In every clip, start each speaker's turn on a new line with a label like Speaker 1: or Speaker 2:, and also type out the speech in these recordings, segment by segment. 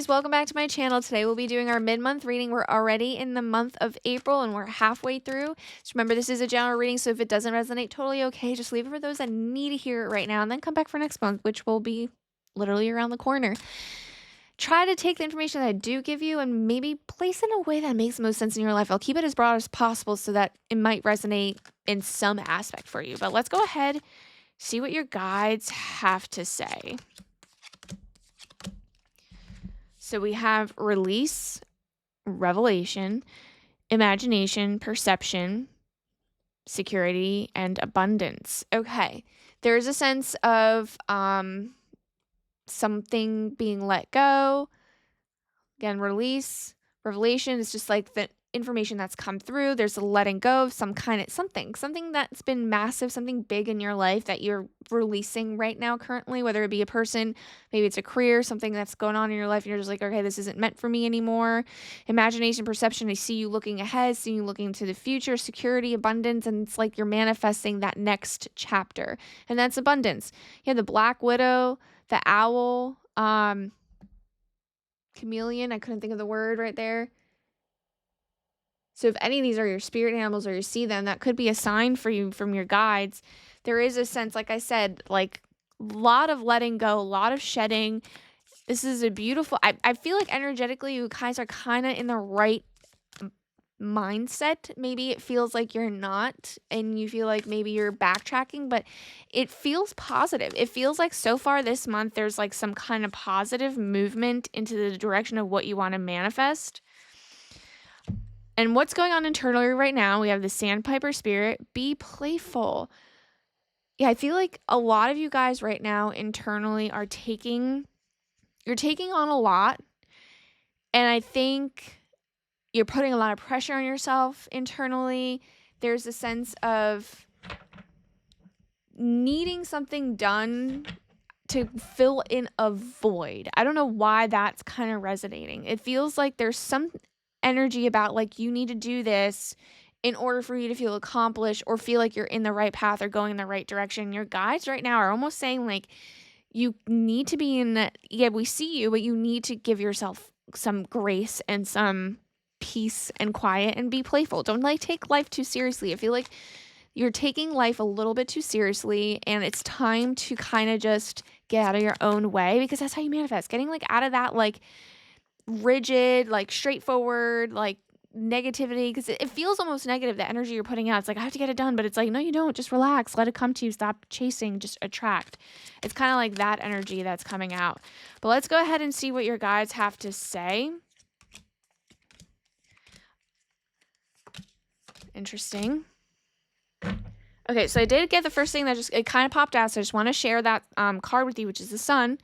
Speaker 1: Aries, welcome back to my channel. Today we'll be doing our mid-month reading. We're already in the month of April and we're halfway through. Just remember, this is a general reading, so if it doesn't resonate, totally okay. Just leave it for those that need to hear it right now and then come back for next month, which will be literally around the corner. Try to take the information that I do give you and maybe place it in a way that makes the most sense in your life. I'll keep it as broad as possible so that it might resonate in some aspect for you. But let's go ahead, see what your guides have to say. So we have release, revelation, imagination, perception, security, and abundance. Okay. There's a sense of something being let go. Again, release, revelation is just like the information that's come through. There's a letting go of some kind of something that's been massive, something big in your life that you're releasing right now currently, whether it be a person, maybe it's a career, something that's going on in your life and you're just like, okay, this isn't meant for me anymore. Imagination, perception, I see you looking ahead, see you looking to the future, security, abundance, and it's like you're manifesting that next chapter. And that's abundance. You have the Black Widow, the owl, chameleon, I couldn't think of the word right there. So if any of these are your spirit animals or you see them, that could be a sign for you from your guides. There is a sense, like I said, like a lot of letting go, a lot of shedding. This is a beautiful, I feel like energetically you guys are kind of in the right mindset. Maybe it feels like you're not and you feel like maybe you're backtracking, but it feels positive. It feels like so far this month there's like some kind of positive movement into the direction of what you want to manifest. And what's going on internally right now, we have the Sandpiper spirit. Be playful. Yeah, I feel like a lot of you guys right now internally are you're taking on a lot. And I think you're putting a lot of pressure on yourself internally. There's a sense of needing something done to fill in a void. I don't know why that's kind of resonating. It feels like there's some energy about like you need to do this in order for you to feel accomplished or feel like you're in the right path or going in the right direction. Your guides right now are almost saying like you need to be in that. Yeah, we see you, but you need to give yourself some grace and some peace and quiet and be playful. Don't like take life too seriously. I feel like you're taking life a little bit too seriously and it's time to kind of just get out of your own way, because that's how you manifest. Getting like out of that like rigid, like straightforward, like negativity, because it feels almost negative, the energy you're putting out. It's like, I have to get it done, but it's like, no, you don't. Just relax, let it come to you, stop chasing, just attract. It's kind of like that energy that's coming out. But let's go ahead and see what your guides have to say. Interesting. Okay, so I did get the first thing that it kind of popped out, so I just want to share that card with you, which is the sun.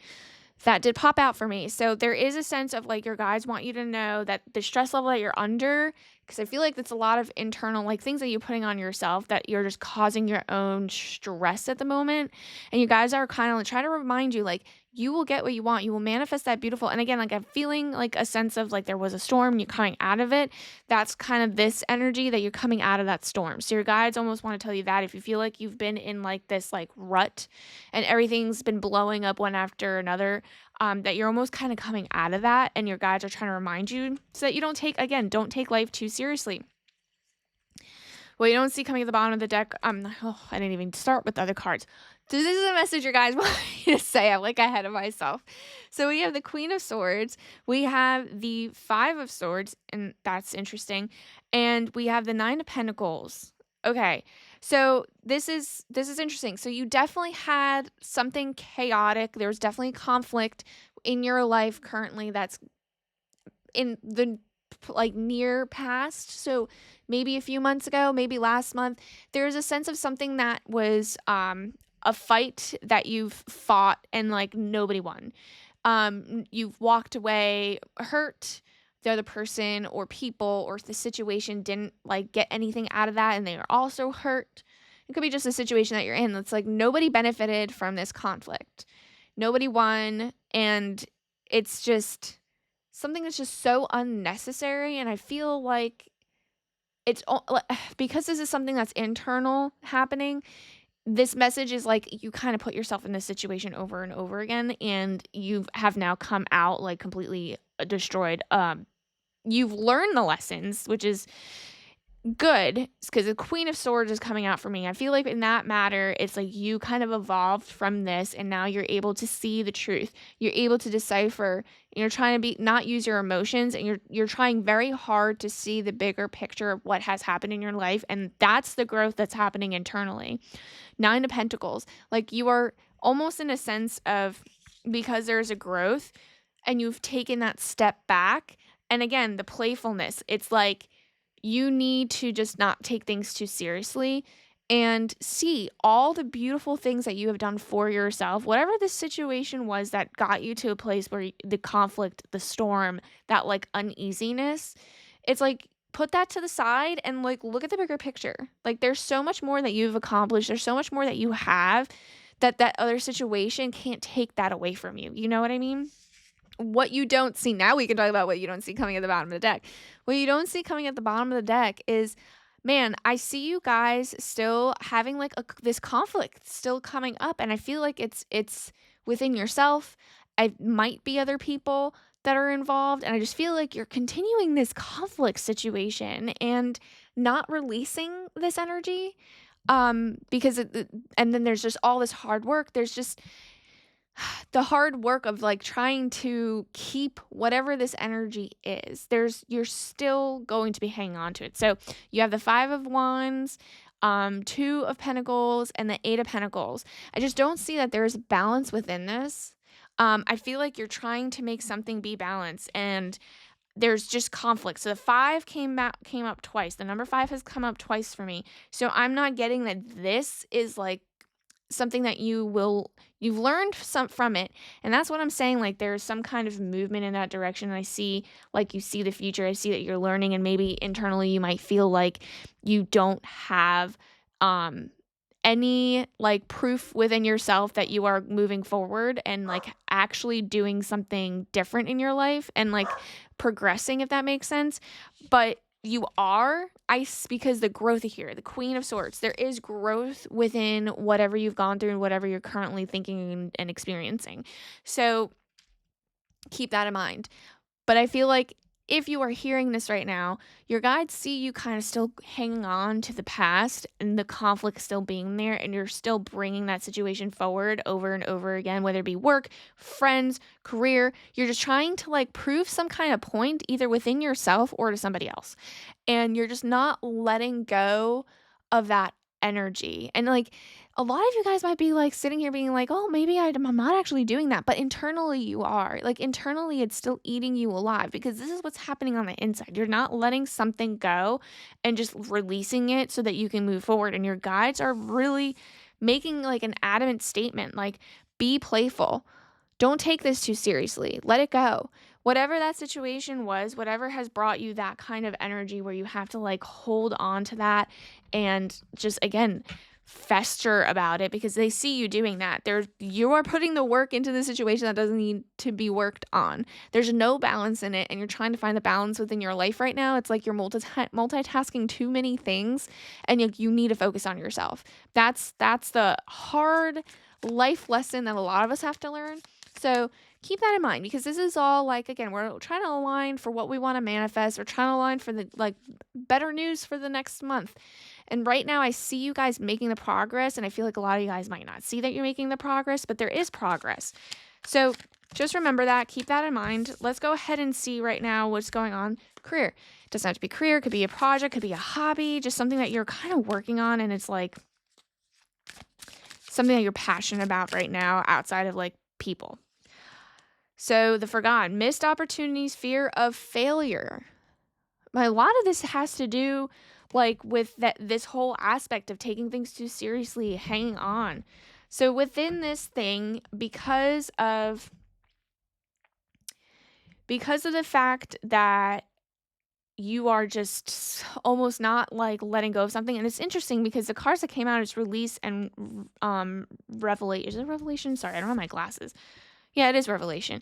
Speaker 1: That did pop out for me. So there is a sense of like your guides want you to know that the stress level that you're under, because I feel like that's a lot of internal like things that you're putting on yourself that you're just causing your own stress at the moment. And you guys are kind of like trying to remind you like you will get what you want. You will manifest that beautiful. And again, like I'm feeling like a sense of like there was a storm, you're coming out of it. That's kind of this energy that you're coming out of that storm. So your guides almost want to tell you that if you feel like you've been in like this like rut and everything's been blowing up one after another, that you're almost kind of coming out of that, and your guides are trying to remind you so that you don't take life too seriously. What you don't see coming at the bottom of the deck, I didn't even start with the other cards. So this is a message your guys want me to say. I'm like ahead of myself. So we have the Queen of Swords, we have the Five of Swords, and that's interesting, and we have the Nine of Pentacles. Okay, so this is interesting. So you definitely had something chaotic. There's definitely conflict in your life currently that's in the like near past. So maybe a few months ago, maybe last month, there's a sense of something that was a fight that you've fought and like nobody won. You've walked away hurt. The other person or people or the situation didn't like get anything out of that and they are also hurt. It could be just a situation that you're in that's like nobody benefited from this conflict. Nobody won, and it's just something that's just so unnecessary. And I feel like it's because this is something that's internal happening. This message is like you kind of put yourself in this situation over and over again, and you have now come out like completely destroyed. You've learned the lessons, which is good, because the Queen of Swords is coming out for me. I feel like in that matter, it's like you kind of evolved from this, and now you're able to see the truth. You're able to decipher. You're trying to be not use your emotions, and you're trying very hard to see the bigger picture of what has happened in your life, and that's the growth that's happening internally. Nine of Pentacles, like you are almost in a sense of, because there's a growth, and you've taken that step back. And again, the playfulness. It's like you need to just not take things too seriously and see all the beautiful things that you have done for yourself. Whatever the situation was that got you to a place where the conflict, the storm, that like uneasiness, it's like put that to the side and like look at the bigger picture. Like there's so much more that you've accomplished. There's so much more that you have, that other situation can't take that away from you. You know what I mean? What you don't see, now we can talk about what you don't see coming at the bottom of the deck. What you don't see coming at the bottom of the deck is, man, I see you guys still having like this conflict still coming up, and I feel like it's within yourself. It might be other people that are involved, and I just feel like you're continuing this conflict situation and not releasing this energy, because and then there's just all this hard work. There's just the hard work of like trying to keep whatever this energy is. You're still going to be hanging on to it. So you have the 5 of Wands, 2 of Pentacles, and the 8 of Pentacles. I just don't see that there's balance within this. I feel like you're trying to make something be balanced, and there's just conflict. So the 5 came up twice. The number 5 has come up twice for me. So I'm not getting that this is like something that you've learned some from it. And that's what I'm saying. Like there's some kind of movement in that direction. I see, like, you see the future. I see that you're learning, and maybe internally you might feel like you don't have any like proof within yourself that you are moving forward and like actually doing something different in your life and like progressing, if that makes sense. But you are ice, because the growth here, the Queen of Swords, there is growth within whatever you've gone through and whatever you're currently thinking and experiencing. So keep that in mind. But I feel like if you are hearing this right now, your guides see you kind of still hanging on to the past and the conflict still being there, and you're still bringing that situation forward over and over again, whether it be work, friends, career. You're just trying to like prove some kind of point either within yourself or to somebody else. And you're just not letting go of that energy. And like a lot of you guys might be like sitting here being like, oh, maybe I'm not actually doing that. But internally you are. Like internally it's still eating you alive, because this is what's happening on the inside. You're not letting something go and just releasing it so that you can move forward. And your guides are really making like an adamant statement, like, be playful. Don't take this too seriously. Let it go. Whatever that situation was, whatever has brought you that kind of energy where you have to like hold on to that and just, again, fester about it, because they see you doing that. You are putting the work into the situation that doesn't need to be worked on. There's no balance in it, and you're trying to find the balance within your life right now. It's like you're multitasking too many things, and you need to focus on yourself. That's the hard life lesson that a lot of us have to learn. So keep that in mind, because this is all like, again, we're trying to align for what we want to manifest. We're trying to align for the like better news for the next month. And right now I see you guys making the progress, and I feel like a lot of you guys might not see that you're making the progress, but there is progress. So just remember that, keep that in mind. Let's go ahead and see right now what's going on. Career. It doesn't have to be career, it could be a project, could be a hobby, just something that you're kind of working on, and it's like something that you're passionate about right now outside of like people. So the forgotten, missed opportunities, fear of failure. A lot of this has to do like with this whole aspect of taking things too seriously, hanging on. So within this thing, because of the fact that you are just almost not like letting go of something. And it's interesting because the cards that came out is release and revelation. Is it revelation? Sorry, I don't have my glasses. Yeah, it is revelation.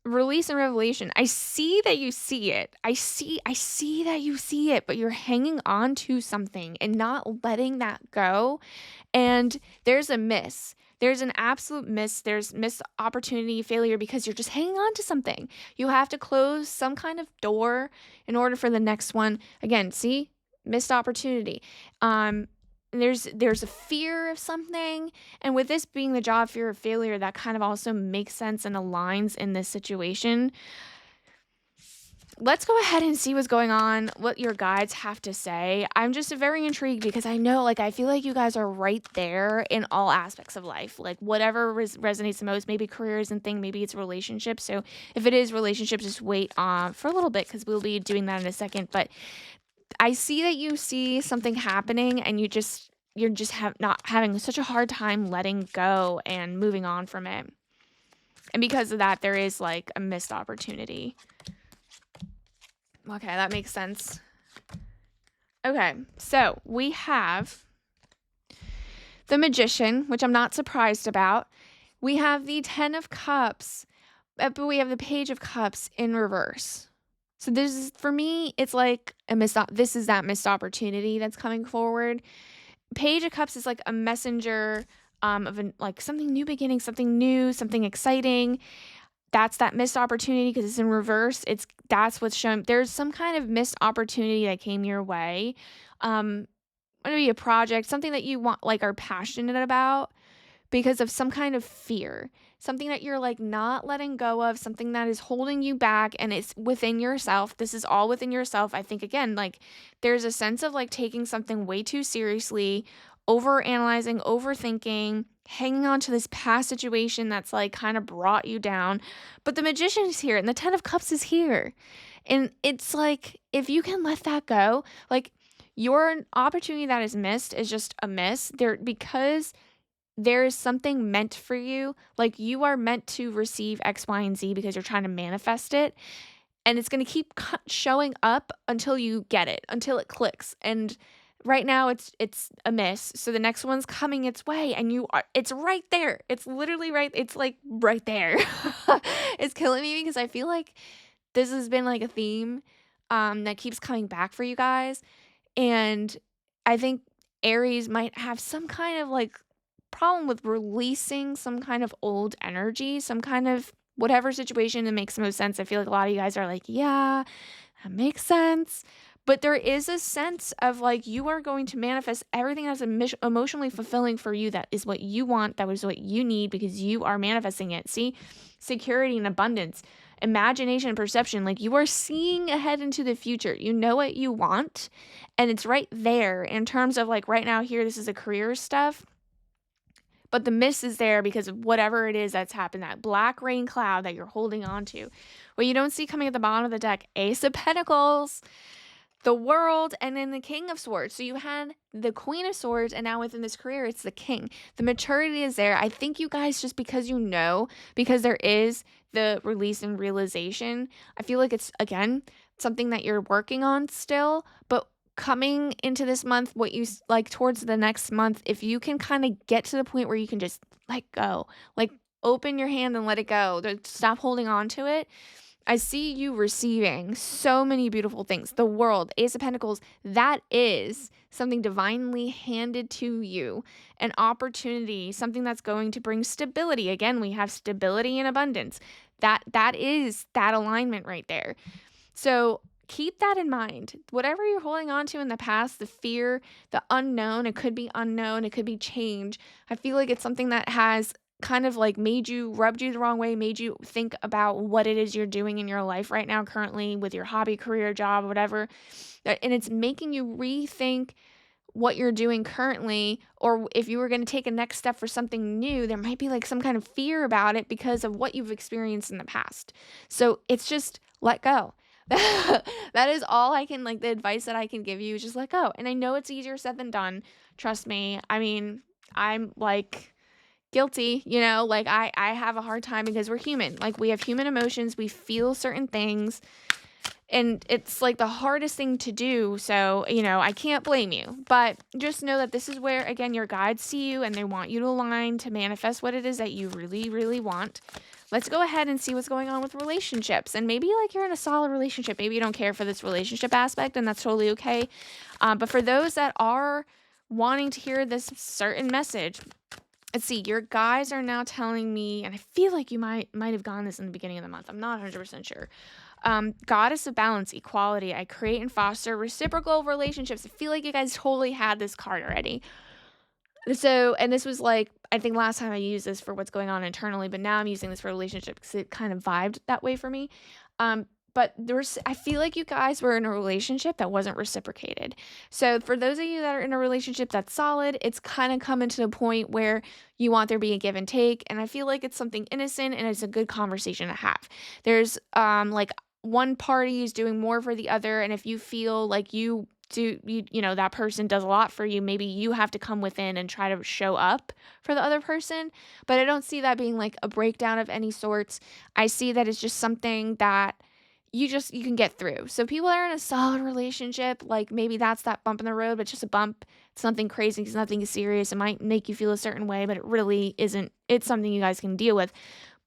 Speaker 1: release and revelation. I see that you see it. I see that you see it, but you're hanging on to something and not letting that go. And there's a miss. There's an absolute miss. There's missed opportunity, failure, because you're just hanging on to something. You have to close some kind of door in order for the next one. Again, see? Missed opportunity. There's a fear of something, and with this being the job, fear of failure, that kind of also makes sense and aligns in this situation. Let's go ahead and see what's going on, what your guides have to say. I'm just very intrigued because I know, like, I feel like you guys are right there in all aspects of life. Like, whatever resonates the most, maybe career isn't thing, maybe it's relationships. So if it is relationships, just wait for a little bit because we'll be doing that in a second. But I see that you see something happening and you're just not having such a hard time letting go and moving on from it. And because of that, there is like a missed opportunity. Okay, that makes sense. Okay, so we have the Magician, which I'm not surprised about. We have the Ten of Cups, but we have the Page of Cups in reverse. So this is, for me, it's like this is that missed opportunity that's coming forward. Page of Cups is like a messenger of like something new beginning, something new, something exciting. That's that missed opportunity because it's in reverse. That's what's showing. There's some kind of missed opportunity that came your way. Maybe a project, something that you want, like, are passionate about because of some kind of fear, something that you're like not letting go of, something that is holding you back, and it's within yourself. This is all within yourself. I think, again, like, there's a sense of like taking something way too seriously, over analyzing, overthinking, hanging on to this past situation that's like kind of brought you down. But the Magician is here and the Ten of Cups is here. And it's like, if you can let that go, like, your opportunity that is missed is just a miss there because there is something meant for you. Like, you are meant to receive X, Y, and Z because you're trying to manifest it. And it's going to keep showing up until you get it, until it clicks. And right now it's a miss. So the next one's coming its way and it's right there. It's literally right. It's like right there. It's killing me because I feel like this has been like a theme that keeps coming back for you guys. And I think Aries might have some kind of like problem with releasing some kind of old energy, some kind of whatever situation that makes the most sense. I feel like a lot of you guys are like, yeah, that makes sense. But there is a sense of like, you are going to manifest everything that's emotionally fulfilling for you. That is what you want. That is what you need because you are manifesting it. See, security and abundance, imagination and perception. Like, you are seeing ahead into the future. You know what you want. And it's right there in terms of like right now here, this is a career stuff. But the miss is there because of whatever it is that's happened, that black rain cloud that you're holding on to. What you don't see coming at the bottom of the deck, Ace of Pentacles, the World, and then the King of Swords. So you had the Queen of Swords, and now within this career, it's the King. The maturity is there. I think you guys, just because because there is the release and realization, I feel like it's, again, something that you're working on still, but coming into this month, what you like towards the next month, if you can kind of get to the point where you can just let go, like open your hand and let it go, stop holding on to it. I see you receiving so many beautiful things. The World, Ace of Pentacles, that is something divinely handed to you, an opportunity, something that's going to bring stability. Again, we have stability and abundance. That is that alignment right there. So keep that in mind. Whatever you're holding on to in the past, the fear, the unknown, it could be unknown, it could be change. I feel like it's something that has kind of like rubbed you the wrong way, made you think about what it is you're doing in your life right now, currently, with your hobby, career, job, whatever. And it's making you rethink what you're doing currently, or if you were going to take a next step for something new, there might be like some kind of fear about it because of what you've experienced in the past. So it's just let go. That is all I can, like, the advice that I can give you is just let go. And I know it's easier said than done. Trust me. I mean, I'm like guilty, like I have a hard time because we're human. Like, we have human emotions. We feel certain things. And it's like the hardest thing to do. So, I can't blame you. But just know that this is where, again, your guides see you and they want you to align to manifest what it is that you really, really want. let's go ahead and see what's going on with relationships. And maybe like you're in a solid relationship. Maybe you don't care for this relationship aspect, and that's totally okay. But for those that are wanting to hear this certain message, let's see, your guys are now telling me, and I feel like you might have gotten this in the beginning of the month. I'm not 100% sure. Goddess of balance, equality. I create and foster reciprocal relationships. I feel like you guys totally had this card already. So, and this was like, I think last time I used this for what's going on internally, but now I'm using this for relationship because it kind of vibed that way for me. But I feel like you guys were in a relationship that wasn't reciprocated. So for those of you that are in a relationship that's solid, it's kind of coming to the point where you want there to be a give and take. And I feel like it's something innocent and it's a good conversation to have. There's like one party is doing more for the other. And if you feel like that person does a lot for you, maybe you have to come within and try to show up for the other person. But I don't see that being like a breakdown of any sorts. I see that it's just something that you can get through. So people that are in a solid relationship, like maybe that's that bump in the road, but just a bump. It's nothing crazy. It's nothing serious. It might make you feel a certain way, but it really isn't. It's something you guys can deal with.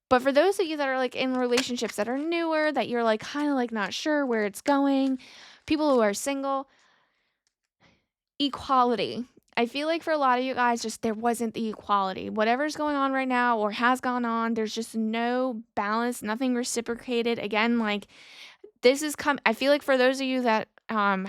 Speaker 1: But for those of you that are like in relationships that are newer, that you're like kind of like not sure where it's going, people who are single, equality. I feel like for a lot of you guys, just there wasn't the equality. Whatever's going on right now or has gone on, there's just no balance, nothing reciprocated. Again, like this is I feel like for those of you that are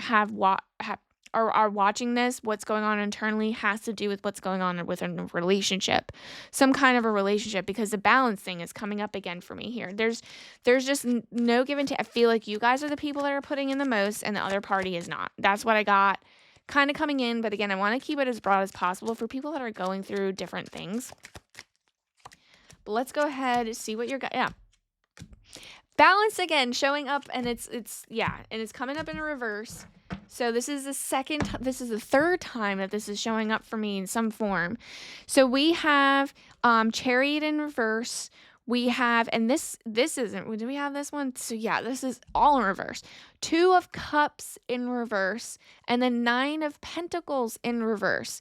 Speaker 1: watching this, what's going on internally has to do with what's going on with a relationship, some kind of a relationship, because the balance thing is coming up again for me here. There's just no give and take. I feel like you guys are the people that are putting in the most and the other party is not. That's what I got kind of coming in. But again, I want to keep it as broad as possible for people that are going through different things. But let's go ahead and see what balance again showing up, and it's coming up in a reverse. So this is the third time that this is showing up for me in some form. So we have Chariot in reverse. We have, and this isn't, do we have this one? So yeah, this is all in reverse. 2 of Cups in reverse, and then 9 of Pentacles in reverse.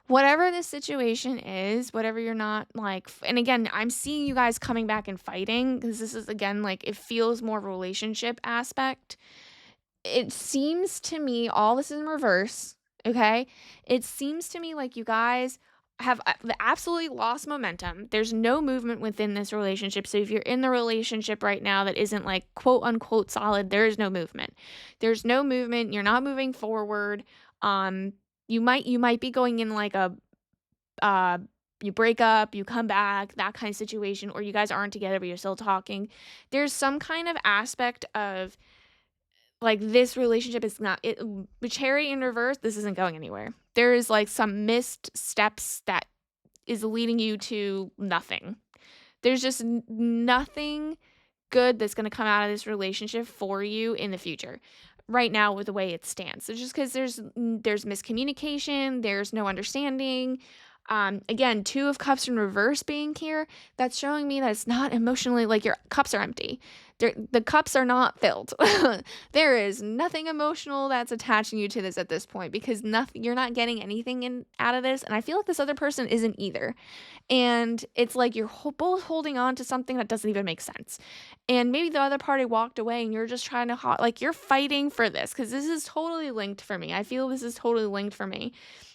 Speaker 1: Whatever the situation is, whatever you're not like, and again, I'm seeing you guys coming back and fighting because this is, again, like it feels more relationship aspect. It seems to me, all this is in reverse, okay? It seems to me like you guys have absolutely lost momentum. There's no movement within this relationship. So if you're in the relationship right now that isn't like quote unquote solid, there is no movement. There's no movement. You're not moving forward. You might be going in like a you break up, you come back, that kind of situation, or you guys aren't together but you're still talking. There's some kind of aspect of like this relationship is not it with Chariot in reverse, this isn't going anywhere. There is like some missed steps that is leading you to nothing. There's just nothing good that's going to come out of this relationship for you in the future right now with the way it stands. So just because there's miscommunication, there's no understanding. Again, 2 of Cups in reverse being here, that's showing me that it's not emotionally, like your cups are empty. The cups are not filled. There is nothing emotional that's attaching you to this at this point because you're not getting anything out of this. And I feel like this other person isn't either. And it's like you're both holding on to something that doesn't even make sense. And maybe the other party walked away and you're just trying to, like, you're fighting for this because this is totally linked for me. I feel this is totally linked for me.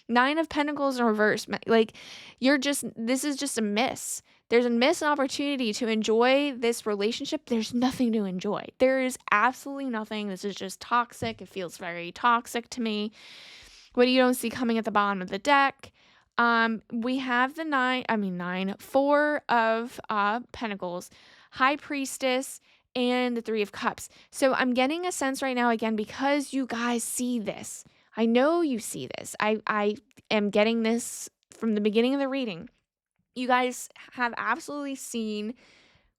Speaker 1: 9 of Pentacles in reverse. Like, this is just a miss. There's a missed opportunity to enjoy this relationship. There's nothing to enjoy. There is absolutely nothing. This is just toxic. It feels very toxic to me. What you don't see coming at the bottom of the deck. We have the 4 of Pentacles, High Priestess, and the 3 of Cups. So I'm getting a sense right now, again, because you guys see this. I know you see this. I am getting this from the beginning of the reading. You guys have absolutely seen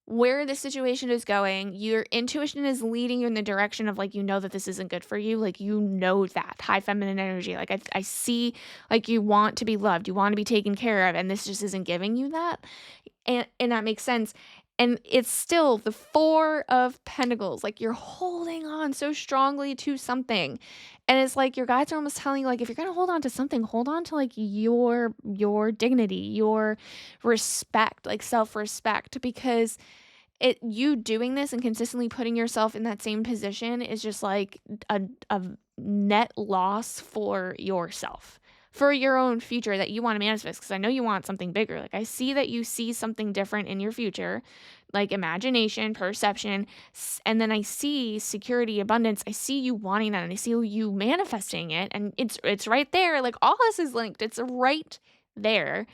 Speaker 1: where the situation is going. Your intuition is leading you in the direction of, like, you know that this isn't good for you. Like, you know that. High feminine energy. Like, I see, like, you want to be loved. You want to be taken care of. And this just isn't giving you that. And that makes sense. And it's still the 4 of Pentacles. Like, you're holding on so strongly to something. And it's like your guides are almost telling you, like, if you're going to hold on to something, hold on to, like, your dignity, your respect, like self-respect. Because you doing this and consistently putting yourself in that same position is just like a net loss for yourself, for your own future that you want to manifest. Because I know you want something bigger. Like, I see that you see something different in your future, like imagination, perception, and then I see security, abundance. I see you wanting that, and I see you manifesting it, and it's right there. Like, all this is linked. It's right there,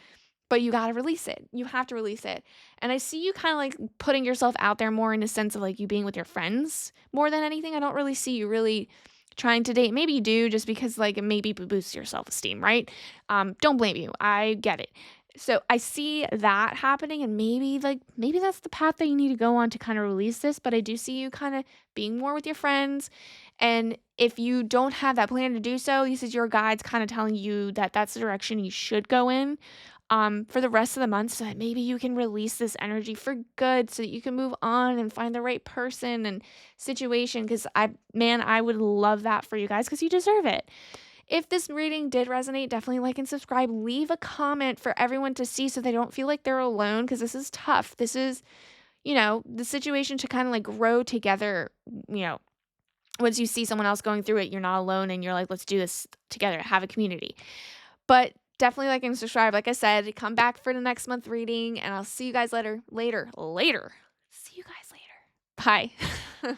Speaker 1: but you got to release it. You have to release it. And I see you kind of like putting yourself out there more in a sense of like you being with your friends more than anything. I don't really see you really trying to date. Maybe you do, just because like it maybe boosts your self-esteem, right? Don't blame you. I get it. So I see that happening, and maybe that's the path that you need to go on to kind of release this, but I do see you kind of being more with your friends. And if you don't have that plan to do so, this is your guides kind of telling you that that's the direction you should go in, for the rest of the month, so that maybe you can release this energy for good, so that you can move on and find the right person and situation. Because I would love that for you guys, because you deserve it. If this reading did resonate, definitely like and subscribe. Leave a comment for everyone to see, so they don't feel like they're alone, because this is tough. This is, the situation to kind of like grow together. You know, once you see someone else going through it, you're not alone, and you're like, let's do this together, have a community. But definitely like and subscribe. Like I said, come back for the next month reading, and I'll see you guys later. See you guys later. Bye.